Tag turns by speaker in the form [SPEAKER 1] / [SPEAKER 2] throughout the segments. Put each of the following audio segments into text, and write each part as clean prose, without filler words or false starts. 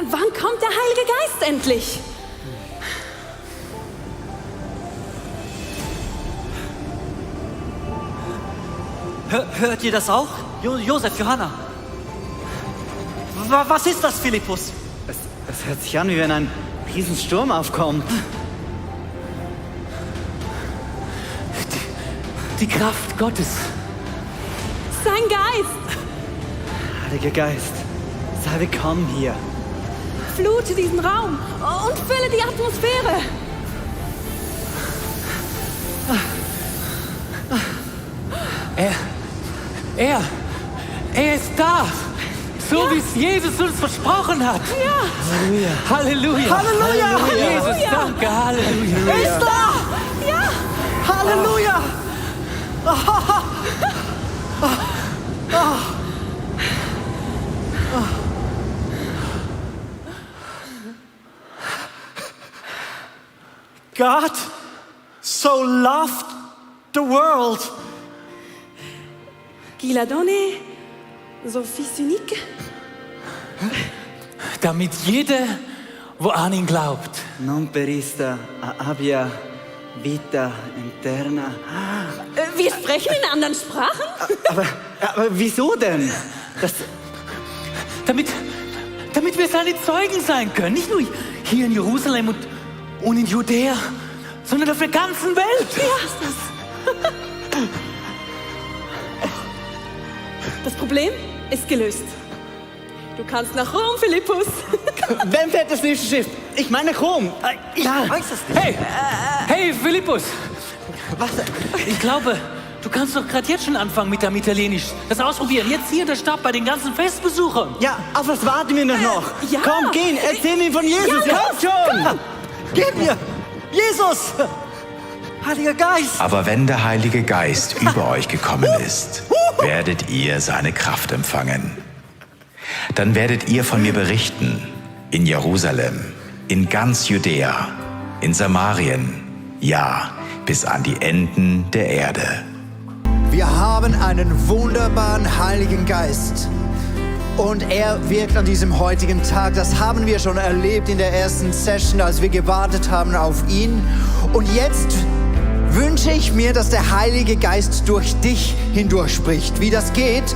[SPEAKER 1] Wann kommt der Heilige Geist endlich?
[SPEAKER 2] Hört ihr das auch? Josef, Johanna. Was ist das, Philippus?
[SPEAKER 3] Es hört sich an, wie wenn ein Riesensturm aufkommt.
[SPEAKER 4] Die Kraft Gottes.
[SPEAKER 1] Sein Geist.
[SPEAKER 3] Heiliger Geist, sei willkommen hier.
[SPEAKER 1] Flute diesen Raum und fülle die Atmosphäre.
[SPEAKER 4] Er ist da. So wie es Jesus uns versprochen hat.
[SPEAKER 1] Ja.
[SPEAKER 4] Halleluja.
[SPEAKER 3] Halleluja.
[SPEAKER 4] Halleluja. Jesus, danke. Halleluja.
[SPEAKER 3] Er ist da!
[SPEAKER 1] Ja.
[SPEAKER 3] Halleluja!
[SPEAKER 2] God so loved the world.
[SPEAKER 1] Qu'il a donné son Fils unique.
[SPEAKER 4] Damit jeder, wo an ihn glaubt.
[SPEAKER 3] Non per ista abbia vita eterna.
[SPEAKER 1] Wir sprechen in anderen Sprachen?
[SPEAKER 3] Aber wieso denn?
[SPEAKER 4] Damit wir seine Zeugen sein können. Nicht nur hier in Jerusalem und in Judäa, sondern auf der ganzen Welt.
[SPEAKER 1] Ja. Das Problem ist gelöst. Du kannst nach Rom, Philippus.
[SPEAKER 3] Wem fährt das nächste Schiff? Ich meine nach Rom. Ja.
[SPEAKER 2] Weiß es nicht.
[SPEAKER 4] Hey, Philippus.
[SPEAKER 3] Was?
[SPEAKER 4] Ich glaube, du kannst doch gerade jetzt schon anfangen mit deinem Italienisch. Das ausprobieren. Jetzt hier in der Stadt bei den ganzen Festbesuchern.
[SPEAKER 3] Ja, auf was warten wir noch?
[SPEAKER 1] ja.
[SPEAKER 3] Komm, gehen, erzähl mir von Jesus.
[SPEAKER 1] Ja,
[SPEAKER 3] Kommt schon!
[SPEAKER 1] komm.
[SPEAKER 2] Gib mir! Jesus! Heiliger Geist!
[SPEAKER 5] Aber wenn der Heilige Geist über euch gekommen ist, werdet ihr seine Kraft empfangen. Dann werdet ihr von mir berichten, in Jerusalem, in ganz Judäa, in Samarien, ja, bis an die Enden der Erde.
[SPEAKER 6] Wir haben einen wunderbaren Heiligen Geist. Und er wirkt an diesem heutigen Tag. Das haben wir schon erlebt in der ersten Session, als wir gewartet haben auf ihn. Und jetzt wünsche ich mir, dass der Heilige Geist durch dich hindurch spricht. Wie das geht,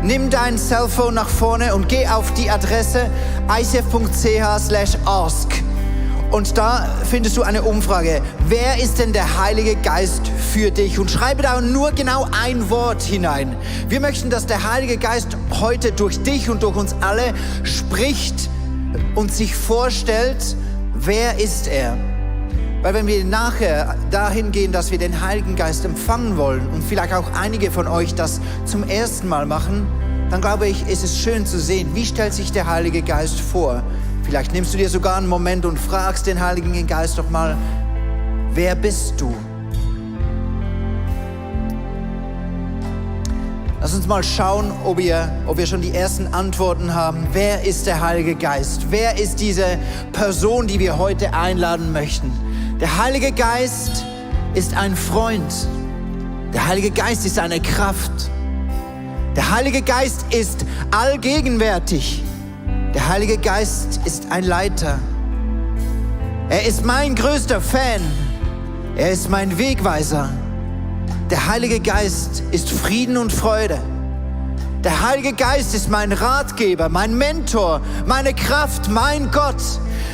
[SPEAKER 6] nimm dein Cellphone nach vorne und geh auf die Adresse icf.ch/ask. Und da findest du eine Umfrage. Wer ist denn der Heilige Geist für dich? Und schreibe da nur genau ein Wort hinein. Wir möchten, dass der Heilige Geist heute durch dich und durch uns alle spricht und sich vorstellt, wer ist er? Weil wenn wir nachher dahin gehen, dass wir den Heiligen Geist empfangen wollen und vielleicht auch einige von euch das zum ersten Mal machen, dann glaube ich, ist es schön zu sehen, wie stellt sich der Heilige Geist vor. Vielleicht nimmst du dir sogar einen Moment und fragst den Heiligen Geist doch mal, wer bist du? Lass uns mal schauen, ob wir schon die ersten Antworten haben. Wer ist der Heilige Geist? Wer ist diese Person, die wir heute einladen möchten? Der Heilige Geist ist ein Freund. Der Heilige Geist ist eine Kraft. Der Heilige Geist ist allgegenwärtig. Der Heilige Geist ist ein Leiter. Er ist mein größter Fan. Er ist mein Wegweiser. Der Heilige Geist ist Frieden und Freude. Der Heilige Geist ist mein Ratgeber, mein Mentor, meine Kraft, mein Gott.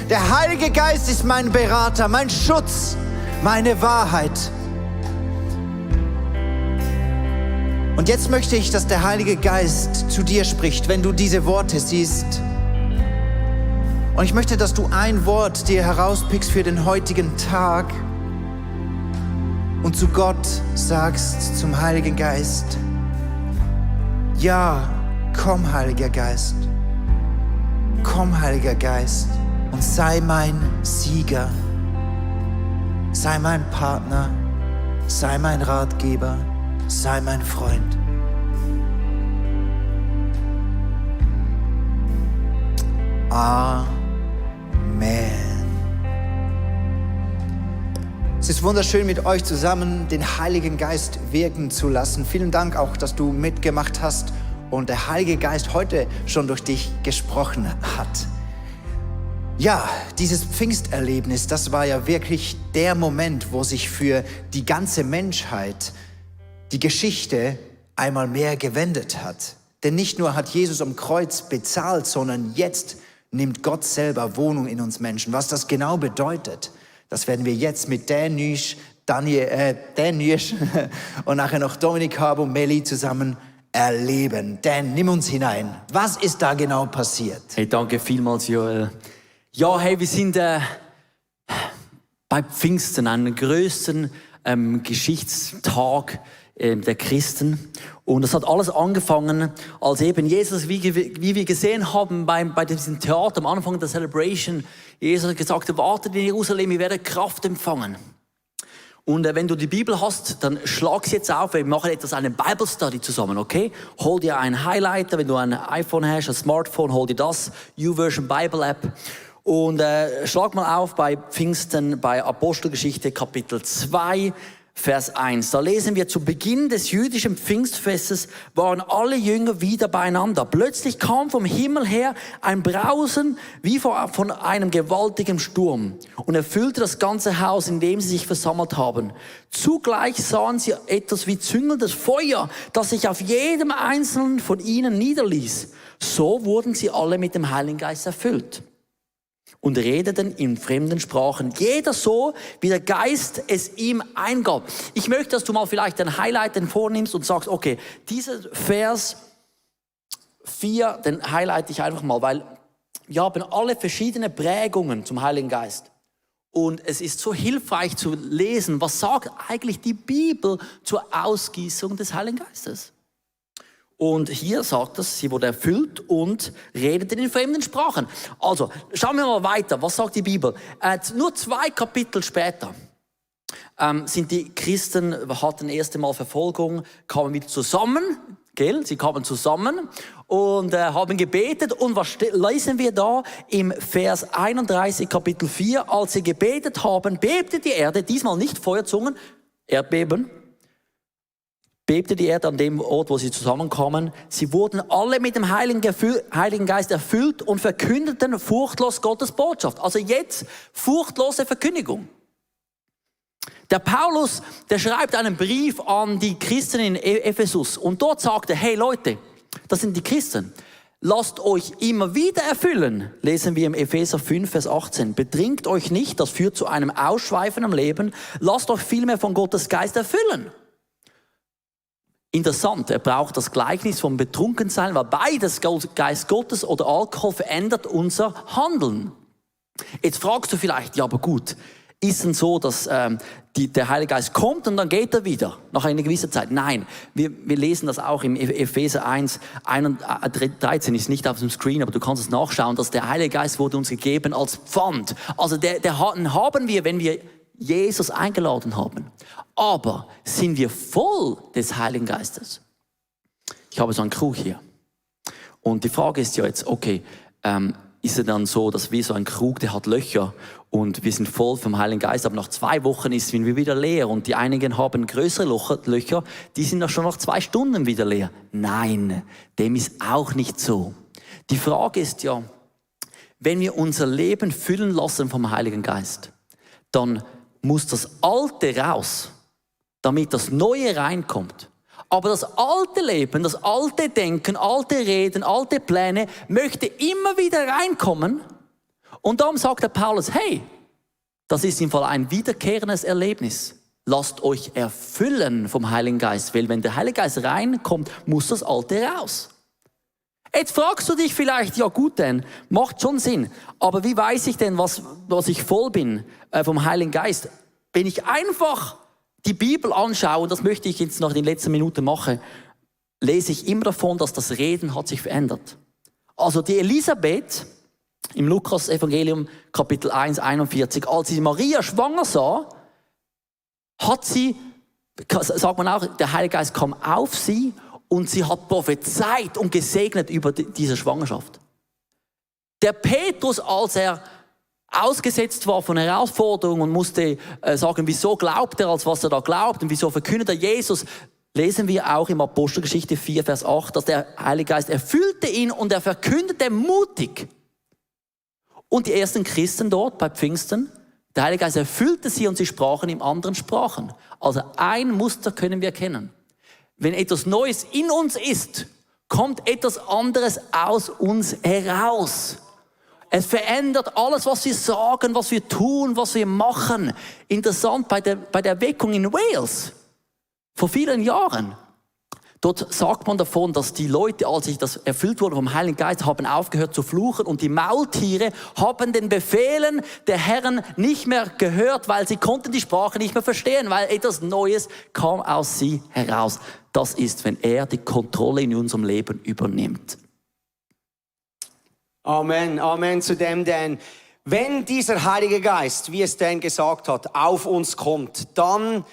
[SPEAKER 6] Der Heilige Geist ist mein Berater, mein Schutz, meine Wahrheit. Und jetzt möchte ich, dass der Heilige Geist zu dir spricht, wenn du diese Worte siehst. Und ich möchte, dass du ein Wort dir herauspickst für den heutigen Tag und zu Gott sagst, zum Heiligen Geist, ja, komm, Heiliger Geist. Komm, Heiliger Geist, und sei mein Sieger. Sei mein Partner, sei mein Ratgeber, sei mein Freund. Amen. Es ist wunderschön, mit euch zusammen den Heiligen Geist wirken zu lassen. Vielen Dank auch, dass du mitgemacht hast und der Heilige Geist heute schon durch dich gesprochen hat. Ja, dieses Pfingsterlebnis, das war ja wirklich der Moment, wo sich für die ganze Menschheit die Geschichte einmal mehr gewendet hat. Denn nicht nur hat Jesus am Kreuz bezahlt, sondern jetzt nimmt Gott selber Wohnung in uns Menschen. Was das genau bedeutet, das werden wir jetzt mit Dan Nüsch und nachher noch Dominik Harbo und Melli zusammen erleben. Dan, nimm uns hinein. Was ist da genau passiert?
[SPEAKER 4] Hey, danke vielmals, Joel. Ja, hey, wir sind bei Pfingsten, einem größten Geschichtstag der Christen. Und das hat alles angefangen, als eben Jesus, wie wir gesehen haben bei diesem Theater am Anfang der Celebration, Jesus hat gesagt, wartet in Jerusalem, ihr werdet Kraft empfangen. Und wenn du die Bibel hast, dann schlag sie jetzt auf. Wir machen etwas, eine Bible Study zusammen, okay? Hol dir einen Highlighter, wenn du ein iPhone hast, ein Smartphone, hol dir das, YouVersion Bible App. Und schlag mal auf bei Pfingsten, bei Apostelgeschichte Kapitel 2, Vers 1. Da lesen wir, zu Beginn des jüdischen Pfingstfestes waren alle Jünger wieder beieinander. Plötzlich kam vom Himmel her ein Brausen wie von einem gewaltigen Sturm und erfüllte das ganze Haus, in dem sie sich versammelt haben. Zugleich sahen sie etwas wie züngelndes Feuer, das sich auf jedem einzelnen von ihnen niederließ. So wurden sie alle mit dem Heiligen Geist erfüllt und redeten in fremden Sprachen. Jeder so, wie der Geist es ihm eingab. Ich möchte, dass du mal vielleicht ein Highlight vornimmst und sagst, okay, dieser Vers 4, den highlight ich einfach mal, weil wir haben alle verschiedene Prägungen zum Heiligen Geist. Und es ist so hilfreich zu lesen, was sagt eigentlich die Bibel zur Ausgießung des Heiligen Geistes. Und hier sagt es, sie wurde erfüllt und redete in fremden Sprachen. Also, schauen wir mal weiter. Was sagt die Bibel? Nur 2 Kapitel später sind die Christen, hatten erste Mal Verfolgung, kamen wieder zusammen. Gell? Sie kamen zusammen und haben gebetet. Und was lesen wir da im Vers 31, Kapitel 4? Als sie gebetet haben, bebte die Erde, diesmal nicht Feuerzungen, Erdbeben, bebte die Erde an dem Ort, wo sie zusammenkamen. Sie wurden alle mit dem Heiligen Geist erfüllt und verkündeten furchtlos Gottes Botschaft. Also jetzt furchtlose Verkündigung. Der Paulus, der schreibt einen Brief an die Christen in Ephesus und dort sagt er, hey Leute, das sind die Christen, lasst euch immer wieder erfüllen, lesen wir im Epheser 5, Vers 18. Bedrängt euch nicht, das führt zu einem ausschweifenden Leben, lasst euch vielmehr von Gottes Geist erfüllen. Interessant, er braucht das Gleichnis vom Betrunkensein, weil beides, Geist Gottes oder Alkohol, verändert unser Handeln. Jetzt fragst du vielleicht, ja aber gut, ist denn so, dass der Heilige Geist kommt und dann geht er wieder, nach einer gewissen Zeit? Nein, wir lesen das auch im Epheser 1, 13 ist nicht auf dem Screen, aber du kannst es nachschauen, dass der Heilige Geist wurde uns gegeben als Pfand. Also den haben wir, wenn wir Jesus eingeladen haben. Aber sind wir voll des Heiligen Geistes? Ich habe so einen Krug hier. Und die Frage ist ja jetzt, okay, ist es dann so, dass wir so ein Krug, der hat Löcher und wir sind voll vom Heiligen Geist, aber nach 2 Wochen sind wir wieder leer und die einigen haben größere Löcher, die sind schon nach 2 Stunden wieder leer. Nein, dem ist auch nicht so. Die Frage ist ja, wenn wir unser Leben füllen lassen vom Heiligen Geist, dann muss das Alte raus, damit das Neue reinkommt. Aber das alte Leben, das alte Denken, alte Reden, alte Pläne möchte immer wieder reinkommen. Und darum sagt der Paulus, hey, das ist im Fall ein wiederkehrendes Erlebnis. Lasst euch erfüllen vom Heiligen Geist, weil wenn der Heilige Geist reinkommt, muss das Alte raus. Jetzt fragst du dich vielleicht, ja gut denn, macht schon Sinn, aber wie weiß ich denn, was ich voll bin vom Heiligen Geist? Wenn ich einfach die Bibel anschaue, und das möchte ich jetzt noch in den letzten Minuten machen, lese ich immer davon, dass das Reden hat sich verändert. Also die Elisabeth im Lukas-Evangelium, Kapitel 1, 41, als sie Maria schwanger sah, hat sie, sagt man auch, der Heilige Geist kam auf sie und sie hat prophezeit und gesegnet über diese Schwangerschaft. Der Petrus, als er ausgesetzt war von Herausforderungen und musste sagen, wieso glaubt er, als was er da glaubt und wieso verkündet er Jesus, lesen wir auch im Apostelgeschichte 4, Vers 8, dass der Heilige Geist erfüllte ihn und er verkündete mutig. Und die ersten Christen dort bei Pfingsten, der Heilige Geist erfüllte sie und sie sprachen in anderen Sprachen. Also ein Muster können wir erkennen. Wenn etwas Neues in uns ist, kommt etwas anderes aus uns heraus. Es verändert alles, was wir sagen, was wir tun, was wir machen. Interessant, bei der Erweckung in Wales, vor vielen Jahren, dort sagt man davon, dass die Leute, als sie das erfüllt wurden vom Heiligen Geist, haben aufgehört zu fluchen und die Maultiere haben den Befehlen der Herren nicht mehr gehört, weil sie konnten die Sprache nicht mehr verstehen, weil etwas Neues kam aus sie heraus. Das ist, wenn er die Kontrolle in unserem Leben übernimmt.
[SPEAKER 7] Amen, Amen zu dem, denn wenn dieser Heilige Geist, wie es Dan gesagt hat, auf uns kommt, dann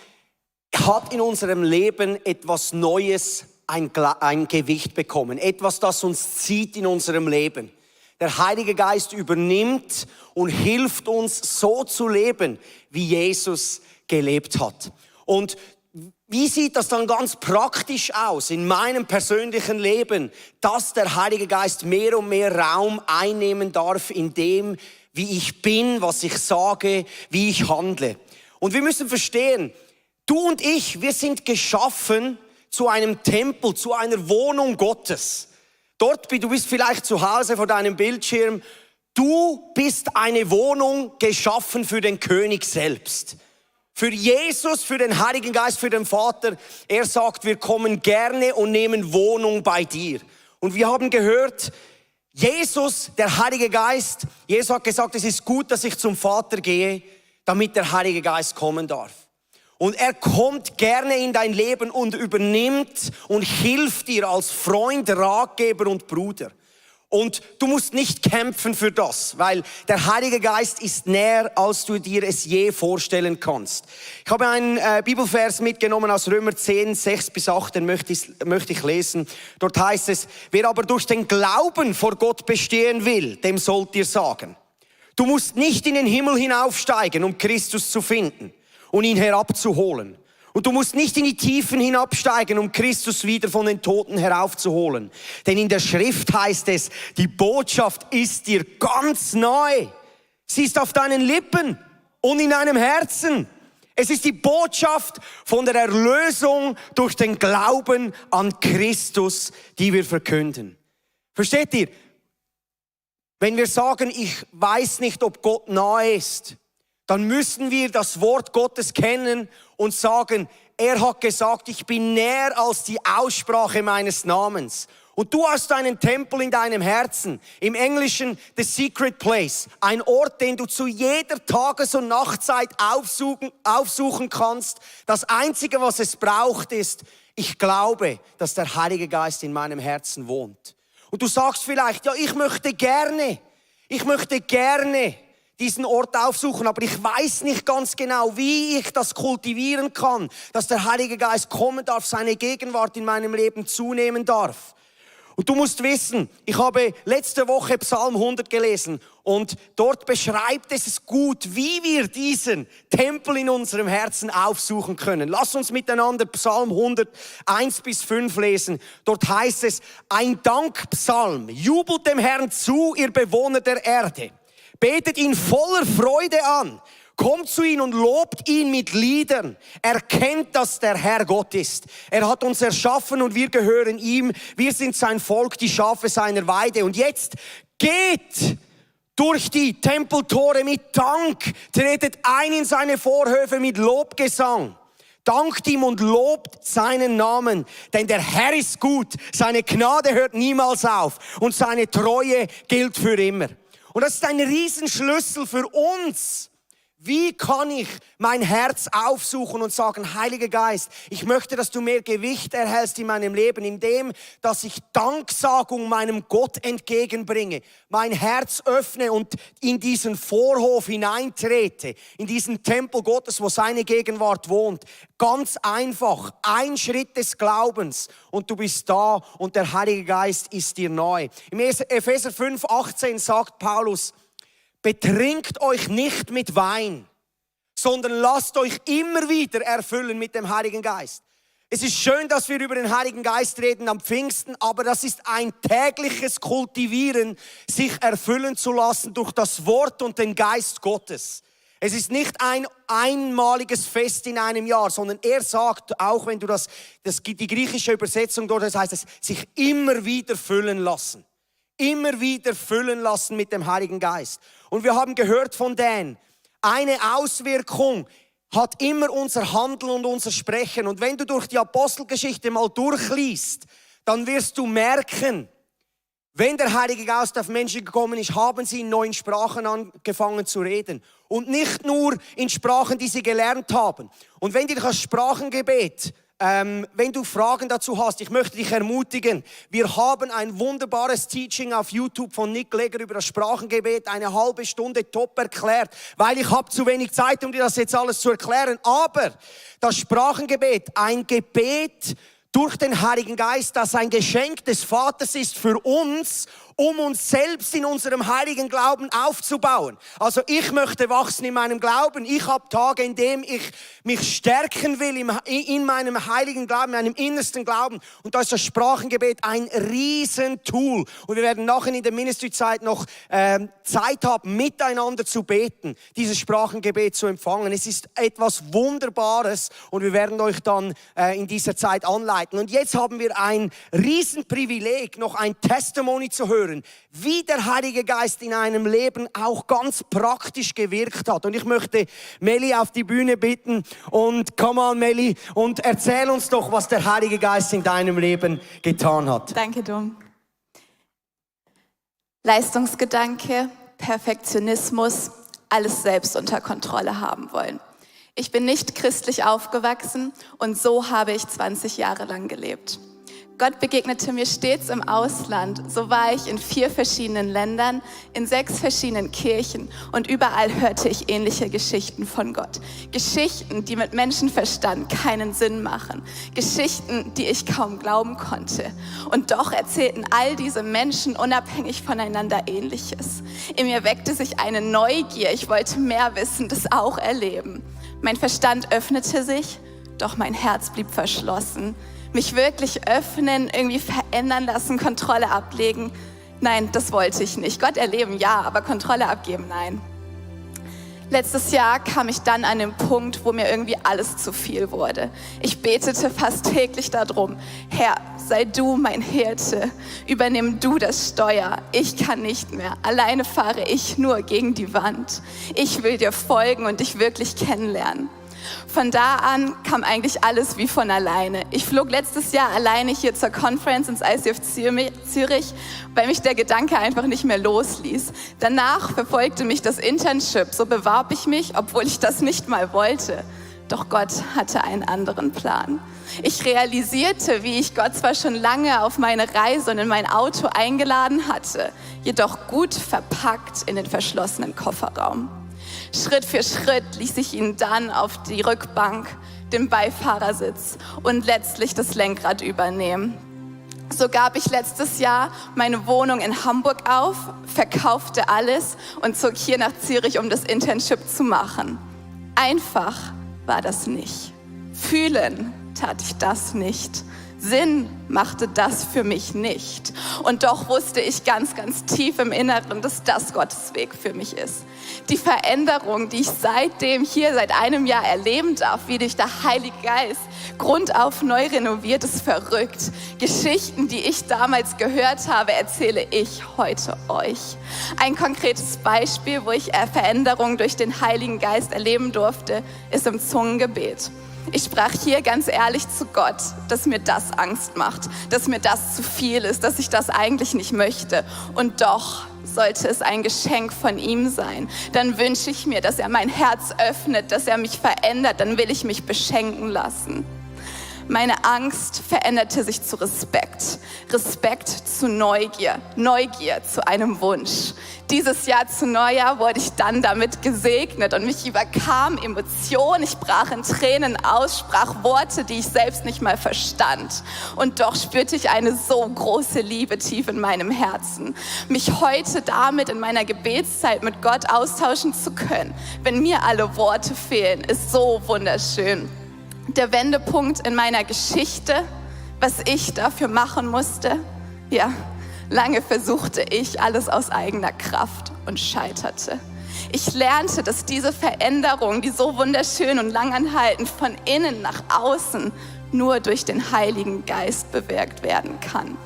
[SPEAKER 7] hat in unserem Leben etwas Neues ein Gewicht bekommen. Etwas, das uns zieht in unserem Leben. Der Heilige Geist übernimmt und hilft uns so zu leben, wie Jesus gelebt hat. Und wie sieht das dann ganz praktisch aus in meinem persönlichen Leben, dass der Heilige Geist mehr und mehr Raum einnehmen darf in dem, wie ich bin, was ich sage, wie ich handle. Und wir müssen verstehen, du und ich, wir sind geschaffen zu einem Tempel, zu einer Wohnung Gottes. Dort, du bist vielleicht zu Hause vor deinem Bildschirm, du bist eine Wohnung geschaffen für den König selbst. Für Jesus, für den Heiligen Geist, für den Vater. Er sagt, wir kommen gerne und nehmen Wohnung bei dir. Und wir haben gehört, Jesus, der Heilige Geist, Jesus hat gesagt, es ist gut, dass ich zum Vater gehe, damit der Heilige Geist kommen darf. Und er kommt gerne in dein Leben und übernimmt und hilft dir als Freund, Ratgeber und Bruder. Und du musst nicht kämpfen für das, weil der Heilige Geist ist näher, als du dir es je vorstellen kannst. Ich habe einen Bibelvers mitgenommen aus Römer 10, 6-8, den möchte ich lesen. Dort heißt es, wer aber durch den Glauben vor Gott bestehen will, dem sollt ihr sagen, du musst nicht in den Himmel hinaufsteigen, um Christus zu finden und ihn herabzuholen. Und du musst nicht in die Tiefen hinabsteigen, um Christus wieder von den Toten heraufzuholen. Denn in der Schrift heißt es, die Botschaft ist dir ganz neu. Sie ist auf deinen Lippen und in deinem Herzen. Es ist die Botschaft von der Erlösung durch den Glauben an Christus, die wir verkünden. Versteht ihr? Wenn wir sagen, ich weiß nicht, ob Gott nahe ist, dann müssen wir das Wort Gottes kennen und sagen, er hat gesagt, ich bin näher als die Aussprache meines Namens. Und du hast einen Tempel in deinem Herzen, im Englischen the secret place, ein Ort, den du zu jeder Tages- und Nachtzeit aufsuchen kannst. Das Einzige, was es braucht, ist, ich glaube, dass der Heilige Geist in meinem Herzen wohnt. Und du sagst vielleicht, ja, ich möchte gerne diesen Ort aufsuchen, aber ich weiß nicht ganz genau, wie ich das kultivieren kann, dass der Heilige Geist kommen darf, seine Gegenwart in meinem Leben zunehmen darf. Und du musst wissen, ich habe letzte Woche Psalm 100 gelesen und dort beschreibt es gut, wie wir diesen Tempel in unserem Herzen aufsuchen können. Lass uns miteinander Psalm 100, 1-5 lesen. Dort heißt es, ein Dankpsalm, jubelt dem Herrn zu, ihr Bewohner der Erde. Betet ihn voller Freude an. Kommt zu ihm und lobt ihn mit Liedern. Erkennt, dass der Herr Gott ist. Er hat uns erschaffen und wir gehören ihm. Wir sind sein Volk, die Schafe seiner Weide. Und jetzt geht durch die Tempeltore mit Dank. Tretet ein in seine Vorhöfe mit Lobgesang. Dankt ihm und lobt seinen Namen, denn der Herr ist gut. Seine Gnade hört niemals auf und seine Treue gilt für immer. Und das ist ein Riesenschlüssel für uns. Wie kann ich mein Herz aufsuchen und sagen, Heiliger Geist, ich möchte, dass du mehr Gewicht erhältst in meinem Leben, indem, dass ich Danksagung meinem Gott entgegenbringe, mein Herz öffne und in diesen Vorhof hineintrete, in diesen Tempel Gottes, wo seine Gegenwart wohnt. Ganz einfach, ein Schritt des Glaubens und du bist da und der Heilige Geist ist dir neu. Im Epheser 5,18 sagt Paulus, betrinkt euch nicht mit Wein, sondern lasst euch immer wieder erfüllen mit dem Heiligen Geist. Es ist schön, dass wir über den Heiligen Geist reden am Pfingsten, aber das ist ein tägliches Kultivieren, sich erfüllen zu lassen durch das Wort und den Geist Gottes. Es ist nicht ein einmaliges Fest in einem Jahr, sondern er sagt, auch wenn du die griechische Übersetzung dort, das heißt es, sich immer wieder füllen lassen. Immer wieder füllen lassen mit dem Heiligen Geist. Und wir haben gehört von Dan, eine Auswirkung hat immer unser Handeln und unser Sprechen. Und wenn du durch die Apostelgeschichte mal durchliest, dann wirst du merken, wenn der Heilige Geist auf Menschen gekommen ist, haben sie in neuen Sprachen angefangen zu reden. Und nicht nur in Sprachen, die sie gelernt haben. Und wenn dir das Sprachengebet, wenn du Fragen dazu hast, ich möchte dich ermutigen, wir haben ein wunderbares Teaching auf YouTube von Nick Legger über das Sprachengebet, eine halbe Stunde top erklärt, weil ich habe zu wenig Zeit, um dir das jetzt alles zu erklären. Aber das Sprachengebet, ein Gebet durch den Heiligen Geist, das ein Geschenk des Vaters ist für uns, um uns selbst in unserem heiligen Glauben aufzubauen. Also ich möchte wachsen in meinem Glauben. Ich habe Tage, in denen ich mich stärken will in meinem heiligen Glauben, in meinem innersten Glauben. Und da ist das Sprachengebet ein Riesentool. Und wir werden nachher in der Ministry-Zeit noch Zeit haben, miteinander zu beten, dieses Sprachengebet zu empfangen. Es ist etwas Wunderbares und wir werden euch dann in dieser Zeit anleiten. Und jetzt haben wir ein Riesenprivileg, noch ein Testimony zu hören, wie der Heilige Geist in einem Leben auch ganz praktisch gewirkt hat. Und ich möchte Meli auf die Bühne bitten und come on Meli und erzähl uns doch, was der Heilige Geist in deinem Leben getan hat.
[SPEAKER 8] Danke, Dom. Leistungsgedanke, Perfektionismus, alles selbst unter Kontrolle haben wollen. Ich bin nicht christlich aufgewachsen und so habe ich 20 Jahre lang gelebt. Gott begegnete mir stets im Ausland. So war ich in 4 verschiedenen Ländern, in 6 verschiedenen Kirchen und überall hörte ich ähnliche Geschichten von Gott. Geschichten, die mit Menschenverstand keinen Sinn machen. Geschichten, die ich kaum glauben konnte. Und doch erzählten all diese Menschen unabhängig voneinander Ähnliches. In mir weckte sich eine Neugier. Ich wollte mehr wissen, das auch erleben. Mein Verstand öffnete sich, doch mein Herz blieb verschlossen. Mich wirklich öffnen, irgendwie verändern lassen, Kontrolle ablegen. Nein, das wollte ich nicht. Gott erleben, ja, aber Kontrolle abgeben, nein. Letztes Jahr kam ich dann an den Punkt, wo mir irgendwie alles zu viel wurde. Ich betete fast täglich darum, Herr, sei du mein Hirte, übernimm du das Steuer. Ich kann nicht mehr, alleine fahre ich nur gegen die Wand. Ich will dir folgen und dich wirklich kennenlernen. Von da an kam eigentlich alles wie von alleine. Ich flog letztes Jahr alleine hier zur Conference ins ICF Zürich, weil mich der Gedanke einfach nicht mehr losließ. Danach verfolgte mich das Internship. So bewarb ich mich, obwohl ich das nicht mal wollte. Doch Gott hatte einen anderen Plan. Ich realisierte, wie ich Gott zwar schon lange auf meine Reise und in mein Auto eingeladen hatte, jedoch gut verpackt in den verschlossenen Kofferraum. Schritt für Schritt ließ ich ihn dann auf die Rückbank, den Beifahrersitz und letztlich das Lenkrad übernehmen. So gab ich letztes Jahr meine Wohnung in Hamburg auf, verkaufte alles und zog hier nach Zürich, um das Internship zu machen. Einfach war das nicht. Fühlen tat ich das nicht. Sinn machte das für mich nicht. Und doch wusste ich ganz, ganz tief im Inneren, dass das Gottes Weg für mich ist. Die Veränderung, die ich seitdem hier seit einem Jahr erleben darf, wie durch der Heilige Geist grundauf neu renoviert, ist verrückt. Geschichten, die ich damals gehört habe, erzähle ich heute euch. Ein konkretes Beispiel, wo ich Veränderung durch den Heiligen Geist erleben durfte, ist im Zungengebet. Ich sprach hier ganz ehrlich zu Gott, dass mir das Angst macht, dass mir das zu viel ist, dass ich das eigentlich nicht möchte. Und doch sollte es ein Geschenk von ihm sein. Dann wünsche ich mir, dass er mein Herz öffnet, dass er mich verändert. Dann will ich mich beschenken lassen. Meine Angst veränderte sich zu Respekt. Respekt zu Neugier. Neugier zu einem Wunsch. Dieses Jahr zu Neujahr wurde ich dann damit gesegnet und mich überkam Emotionen. Ich brach in Tränen aus, sprach Worte, die ich selbst nicht mal verstand. Und doch spürte ich eine so große Liebe tief in meinem Herzen. Mich heute damit in meiner Gebetszeit mit Gott austauschen zu können, wenn mir alle Worte fehlen, ist so wunderschön. der Wendepunkt in meiner Geschichte, was ich dafür machen musste. Ja, lange versuchte ich alles aus eigener Kraft und scheiterte. Ich lernte, dass diese Veränderung, die so wunderschön und langanhaltend von innen nach außen nur durch den Heiligen Geist bewirkt werden kann.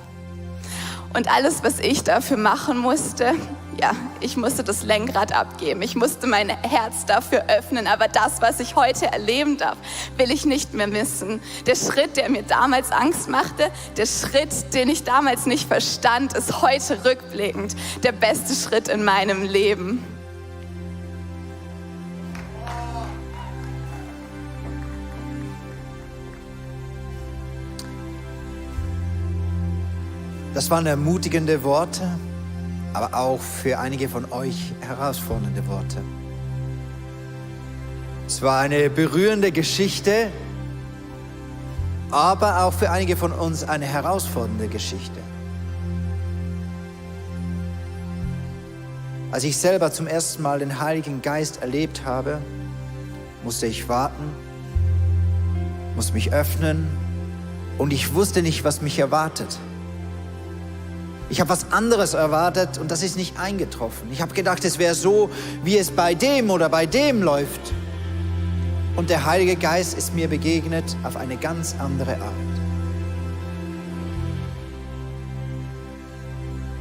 [SPEAKER 8] Und alles, was ich dafür machen musste, ja, ich musste das Lenkrad abgeben. Ich musste mein Herz dafür öffnen. Aber das, was ich heute erleben darf, will ich nicht mehr missen. Der Schritt, der mir damals Angst machte, der Schritt, den ich damals nicht verstand, ist heute rückblickend der beste Schritt in meinem Leben.
[SPEAKER 6] Das waren ermutigende Worte, aber auch für einige von euch herausfordernde Worte. Es war eine berührende Geschichte, aber auch für einige von uns eine herausfordernde Geschichte. Als ich selber zum ersten Mal den Heiligen Geist erlebt habe, musste ich warten, musste mich öffnen und ich wusste nicht, was mich erwartet. Ich habe was anderes erwartet und das ist nicht eingetroffen. Ich habe gedacht, es wäre so, wie es bei dem oder bei dem läuft. Und der Heilige Geist ist mir begegnet auf eine ganz andere Art.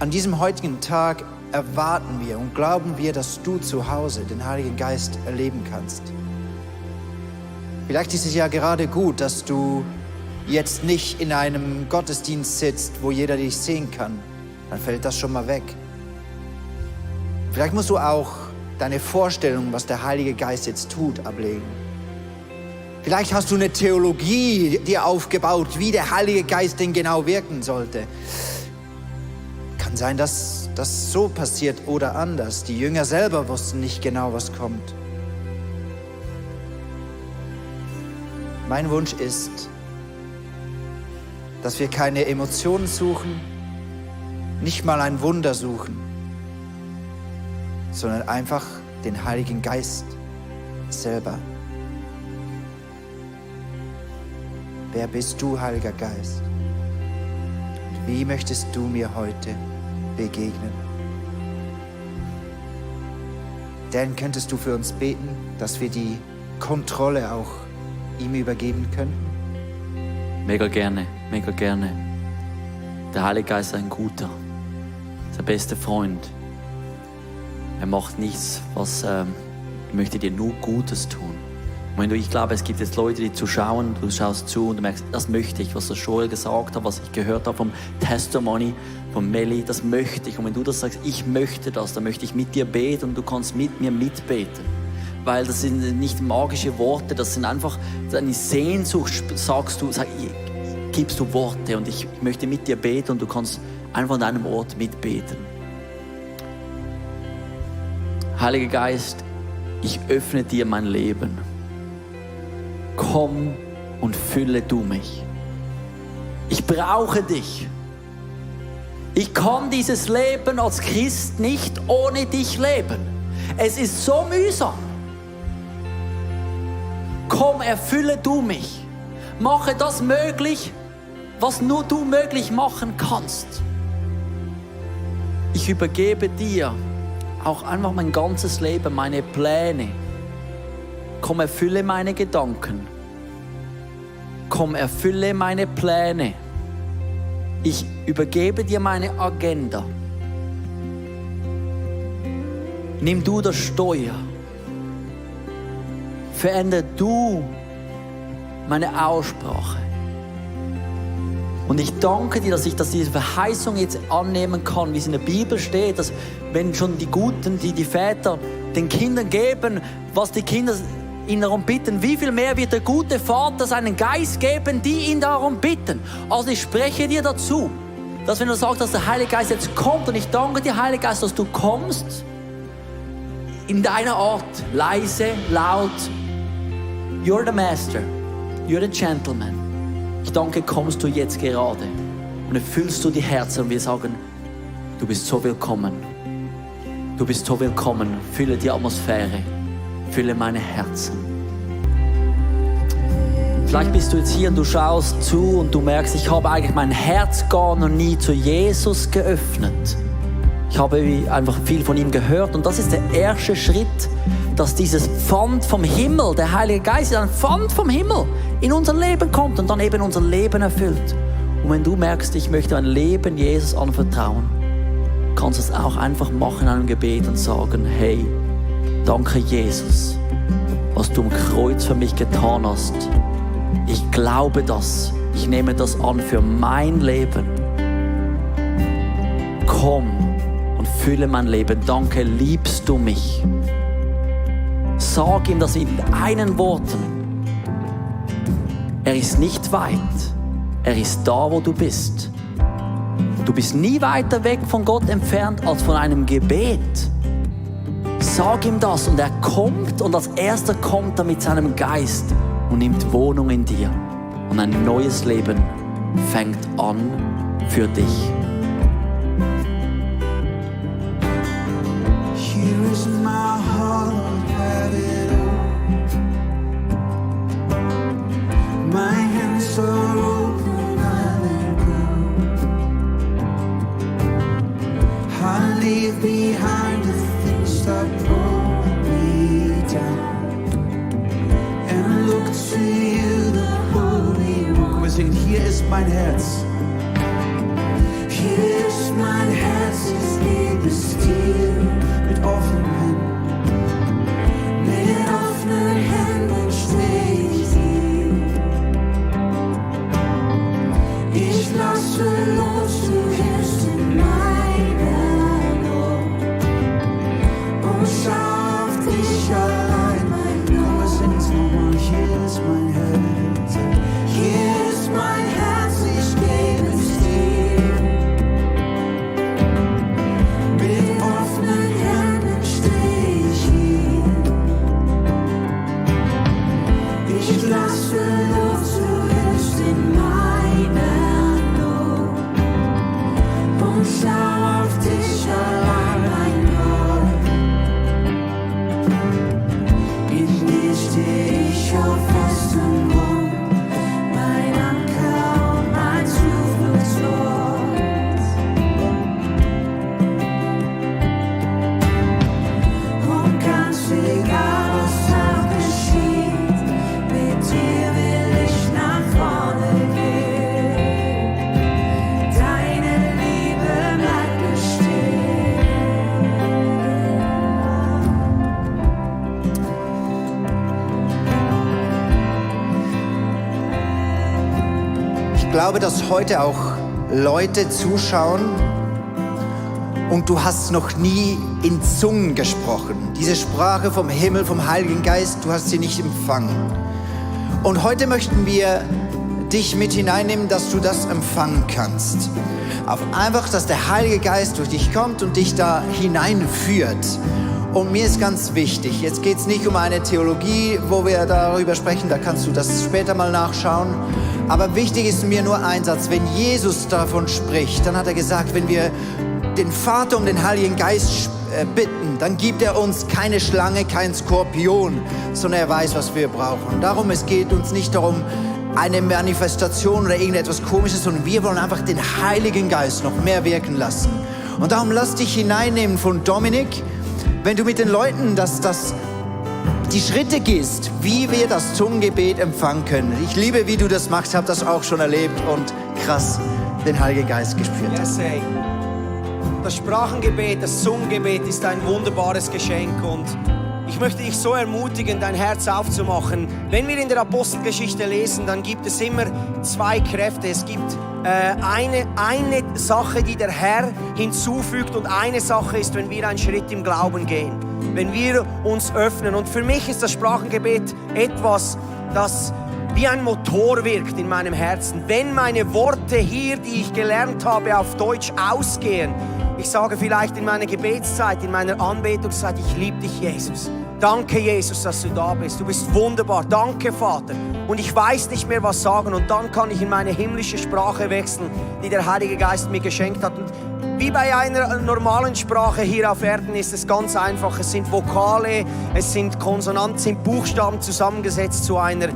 [SPEAKER 6] An diesem heutigen Tag erwarten wir und glauben wir, dass du zu Hause den Heiligen Geist erleben kannst. Vielleicht ist es ja gerade gut, dass du jetzt nicht in einem Gottesdienst sitzt, wo jeder dich sehen kann. Dann fällt das schon mal weg. Vielleicht musst du auch deine Vorstellung, was der Heilige Geist jetzt tut, ablegen. Vielleicht hast du eine Theologie dir aufgebaut, wie der Heilige Geist denn genau wirken sollte. Kann sein, dass das so passiert oder anders. Die Jünger selber wussten nicht genau, was kommt. Mein Wunsch ist, dass wir keine Emotionen suchen, nicht mal ein Wunder suchen, sondern einfach den Heiligen Geist selber. Wer bist du, Heiliger Geist? Und wie möchtest du mir heute begegnen? Dan, könntest du für uns beten, dass wir die Kontrolle auch ihm übergeben können?
[SPEAKER 4] Mega gerne, mega gerne. Der Heilige Geist ist ein guter, der beste Freund. Er macht nichts, was möchte dir nur Gutes tun. Und ich glaube, es gibt jetzt Leute, die zuschauen, du schaust zu und du merkst, das möchte ich, was der Joel gesagt hat, was ich gehört habe vom Testimony von Melly, das möchte ich. Und wenn du das sagst, ich möchte das, dann möchte ich mit dir beten und du kannst mit mir mitbeten. Weil das sind nicht magische Worte, das sind einfach deine Sehnsucht, gibst du Worte und ich möchte mit dir beten und du kannst einfach an deinem Ort mitbeten. Heiliger Geist, ich öffne dir mein Leben. Komm und fülle du mich. Ich brauche dich. Ich kann dieses Leben als Christ nicht ohne dich leben. Es ist so mühsam. Komm, erfülle du mich. Mache das möglich, was nur du möglich machen kannst. Ich übergebe dir auch einfach mein ganzes Leben, meine Pläne. Komm, erfülle meine Gedanken. Komm, erfülle meine Pläne. Ich übergebe dir meine Agenda. Nimm du das Steuer. Verändere du meine Aussprache. Und ich danke dir, dass ich diese Verheißung jetzt annehmen kann, wie es in der Bibel steht, dass wenn schon die Guten, die Väter den Kindern geben, was die Kinder ihn darum bitten, wie viel mehr wird der gute Vater seinen Geist geben, die ihn darum bitten. Also ich spreche dir dazu, dass wenn du sagst, dass der Heilige Geist jetzt kommt, und ich danke dir, Heiliger Geist, dass du kommst, in deiner Art, leise, laut, you're the master, you're the gentleman. Ich danke, kommst du jetzt gerade und erfüllst du die Herzen und wir sagen, du bist so willkommen. Du bist so willkommen. Fülle die Atmosphäre. Fülle meine Herzen. Vielleicht bist du jetzt hier und du schaust zu und du merkst, ich habe eigentlich mein Herz gar noch nie zu Jesus geöffnet. Ich habe einfach viel von ihm gehört und das ist der erste Schritt, dass dieses Pfand vom Himmel, der Heilige Geist, ein Pfand vom Himmel in unser Leben kommt und dann eben unser Leben erfüllt. Und wenn du merkst, ich möchte mein Leben Jesus anvertrauen, kannst du es auch einfach machen in einem Gebet und sagen, hey, danke Jesus, was du am Kreuz für mich getan hast. Ich glaube das. Ich nehme das an für mein Leben. Komm und fülle mein Leben. Danke, liebst du mich. Sag ihm das in einen Worten. Er ist nicht weit. Er ist da, wo du bist. Du bist nie weiter weg von Gott entfernt als von einem Gebet. Sag ihm das und er kommt und als erster kommt er mit seinem Geist und nimmt Wohnung in dir. Und ein neues Leben fängt an für dich.
[SPEAKER 9] Here is my heart, have it all. My hands are open, I let go. I leave behind the things that pull me down, and I look to you, the Holy One. Wir singen, hier ist mein Herz. Hier ist mein Herz, ich gebe es dir mit offenen Händen. Mit offenen Händen steh ich dir. Ich lasse los, du hältst in meiner Not und schau auf dich allein, mein Gott. Wir singen's nochmal, hier ist mein Herz. Hier ist mein Herz, ich gebe es dir. Mit offenen Händen steh ich hier. Ich lasse los, du hältst in meiner Not und schau auf dich allein, mein Gott. In dir steh ich auf festem Grund, mein Anker und mein Zufluchtsort. Und ganz egal, was auch geschieht, mit dir will ich nach vorne gehen. Deine Liebe bleibt bestehen.
[SPEAKER 6] Ich glaube, dass heute auch Leute zuschauen und du hast noch nie in Zungen gesprochen. Diese Sprache vom Himmel, vom Heiligen Geist, du hast sie nicht empfangen. Und heute möchten wir dich mit hineinnehmen, dass du das empfangen kannst. Auf einfach, dass der Heilige Geist durch dich kommt und dich da hineinführt. Und mir ist ganz wichtig, jetzt geht es nicht um eine Theologie, wo wir darüber sprechen, da kannst du das später mal nachschauen. Aber wichtig ist mir nur ein Satz, wenn Jesus davon spricht, dann hat er gesagt, wenn wir den Vater um den Heiligen Geist bitten, dann gibt er uns keine Schlange, kein Skorpion, sondern er weiß, was wir brauchen. Darum, es geht uns nicht darum, eine Manifestation oder irgendetwas Komisches, sondern wir wollen einfach den Heiligen Geist noch mehr wirken lassen. Und darum lass dich hineinnehmen von Dominik, wenn du mit den Leuten die Schritte gehst, wie wir das Zungengebet empfangen können. Ich liebe, wie du das machst, habe das auch schon erlebt und krass den Heiligen Geist gespürt.
[SPEAKER 7] Yes, ey. Das Sprachengebet, das Zungengebet ist ein wunderbares Geschenk und ich möchte dich so ermutigen, dein Herz aufzumachen. Wenn wir in der Apostelgeschichte lesen, dann gibt es immer zwei Kräfte. Es gibt eine Sache, die der Herr hinzufügt und eine Sache ist, wenn wir einen Schritt im Glauben gehen, wenn wir uns öffnen. Und für mich ist das Sprachengebet etwas, das wie ein Motor wirkt in meinem Herzen. Wenn meine Worte hier, die ich gelernt habe, auf Deutsch ausgehen, ich sage vielleicht in meiner Gebetszeit, in meiner Anbetungszeit, ich liebe dich, Jesus. Danke, Jesus, dass du da bist. Du bist wunderbar. Danke, Vater. Und ich weiß nicht mehr, was sagen. Und dann kann ich in meine himmlische Sprache wechseln, die der Heilige Geist mir geschenkt hat. Und wie bei einer normalen Sprache hier auf Erden ist es ganz einfach. Es sind Vokale, es sind Konsonanten, es sind Buchstaben zusammengesetzt zu einer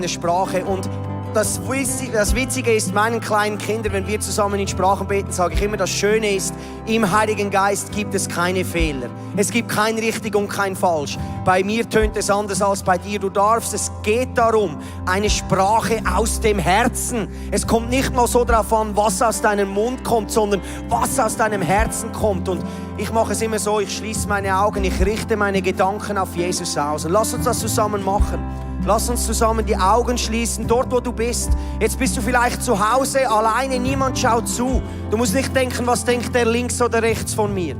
[SPEAKER 7] Sprache. Und das Witzige ist, meinen kleinen Kindern, wenn wir zusammen in Sprachen beten, sage ich immer, das Schöne ist, im Heiligen Geist gibt es keine Fehler. Es gibt kein richtig und kein falsch. Bei mir tönt es anders als bei dir. Du darfst, es geht darum, eine Sprache aus dem Herzen. Es kommt nicht mal so darauf an, was aus deinem Mund kommt, sondern was aus deinem Herzen kommt. Und ich mache es immer so, ich schließe meine Augen, ich richte meine Gedanken auf Jesus aus. Und lass uns das zusammen machen. Lass uns zusammen die Augen schließen, dort wo du bist. Jetzt bist du vielleicht zu Hause, alleine, niemand schaut zu. Du musst nicht denken, was denkt der links oder rechts von mir.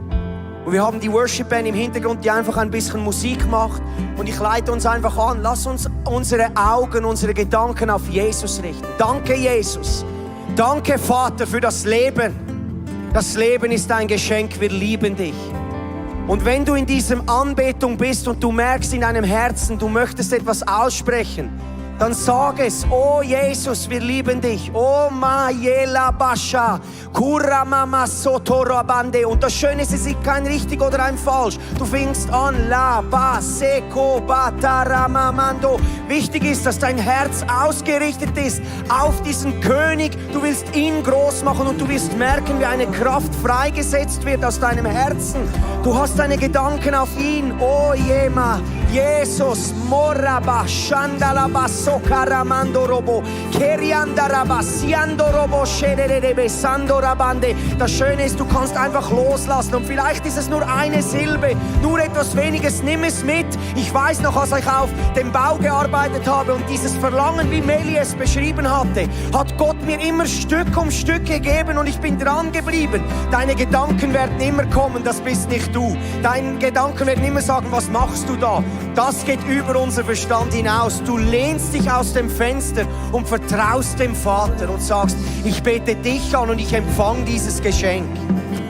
[SPEAKER 7] Und wir haben die Worship Band im Hintergrund, die einfach ein bisschen Musik macht. Und ich leite uns einfach an. Lass uns unsere Augen, unsere Gedanken auf Jesus richten. Danke, Jesus. Danke, Vater, für das Leben. Das Leben ist ein Geschenk, wir lieben dich. Und wenn du in diesem Anbetung bist und du merkst in deinem Herzen, du möchtest etwas aussprechen, dann sag es, oh Jesus, wir lieben dich. Oh Mayela Basha, Kura Mama Sotorabande. Und das Schöne ist, es ist kein richtig oder ein falsch. Du fängst an, La Ba Seko Bataramamando. Wichtig ist, dass dein Herz ausgerichtet ist auf diesen König. Du willst ihn groß machen und du wirst merken, wie eine Kraft freigesetzt wird aus deinem Herzen. Du hast deine Gedanken auf ihn. Oh Jema, Jesus, Moraba, Shandalaba, Sokaramando Robo, Keriandaraba, Siando Robo, Shererebe, Sandorabande. Das Schöne ist, du kannst einfach loslassen und vielleicht ist es nur eine Silbe, nur etwas Weniges, nimm es mit. Ich weiß noch, als ich auf dem Bau gearbeitet habe und dieses Verlangen, wie Meli es beschrieben hatte, hat Gott mir immer Stück um Stück gegeben und ich bin dran geblieben. Deine Gedanken werden immer kommen, das bist nicht du. Deine Gedanken werden immer sagen, was machst du da? Das geht über unser Verstand hinaus. Du lehnst dich aus dem Fenster und vertraust dem Vater und sagst, ich bete dich an und ich empfange dieses Geschenk.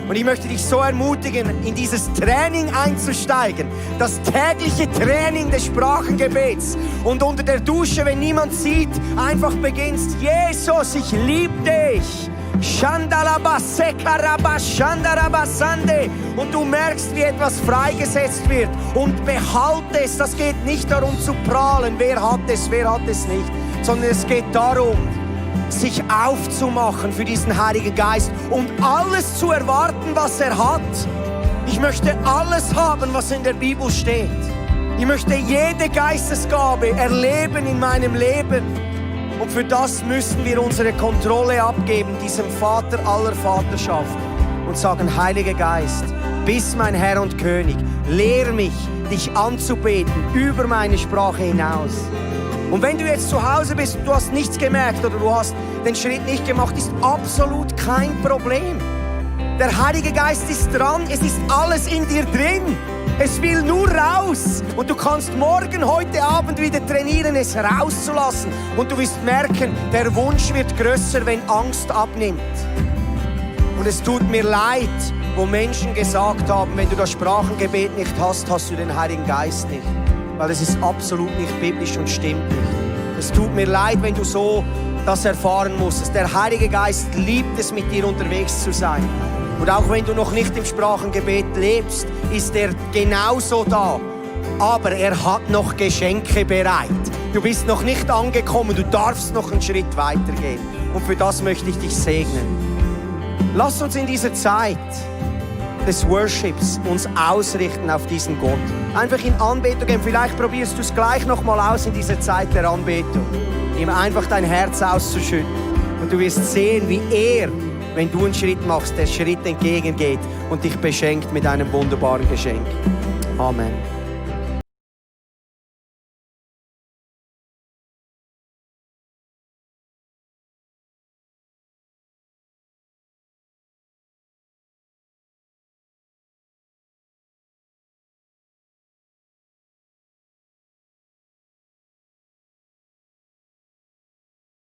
[SPEAKER 7] Und ich möchte dich so ermutigen, in dieses Training einzusteigen, das tägliche Training des Sprachengebets. Und unter der Dusche, wenn niemand sieht, einfach beginnst, Jesus, ich liebe dich. Und du merkst, wie etwas freigesetzt wird. Und behalte es. Das geht nicht darum zu prahlen, wer hat es nicht. Sondern es geht darum, sich aufzumachen für diesen Heiligen Geist und alles zu erwarten, was er hat. Ich möchte alles haben, was in der Bibel steht. Ich möchte jede Geistesgabe erleben in meinem Leben. Und für das müssen wir unsere Kontrolle abgeben, diesem Vater aller Vaterschaft. Und sagen, Heiliger Geist, bist mein Herr und König. Lehr mich, dich anzubeten über meine Sprache hinaus. Und wenn du jetzt zu Hause bist und du hast nichts gemerkt oder du hast den Schritt nicht gemacht, ist absolut kein Problem. Der Heilige Geist ist dran, es ist alles in dir drin. Es will nur raus. Und du kannst morgen, heute Abend wieder trainieren, es rauszulassen. Und du wirst merken, der Wunsch wird größer, wenn Angst abnimmt. Und es tut mir leid, wo Menschen gesagt haben, wenn du das Sprachengebet nicht hast, hast du den Heiligen Geist nicht. Weil es ist absolut nicht biblisch und stimmt nicht. Es tut mir leid, wenn du so das erfahren musstest. Der Heilige Geist liebt es, mit dir unterwegs zu sein. Und auch wenn du noch nicht im Sprachengebet lebst, ist er genauso da. Aber er hat noch Geschenke bereit. Du bist noch nicht angekommen, du darfst noch einen Schritt weitergehen. Und für das möchte ich dich segnen. Lass uns in dieser Zeit des Worships uns ausrichten auf diesen Gott. Einfach in Anbetung gehen. Vielleicht probierst du es gleich nochmal aus in dieser Zeit der Anbetung. Ihm einfach dein Herz auszuschütten. Und du wirst sehen, wie er, wenn du einen Schritt machst, der Schritt entgegengeht und dich beschenkt mit einem wunderbaren Geschenk. Amen.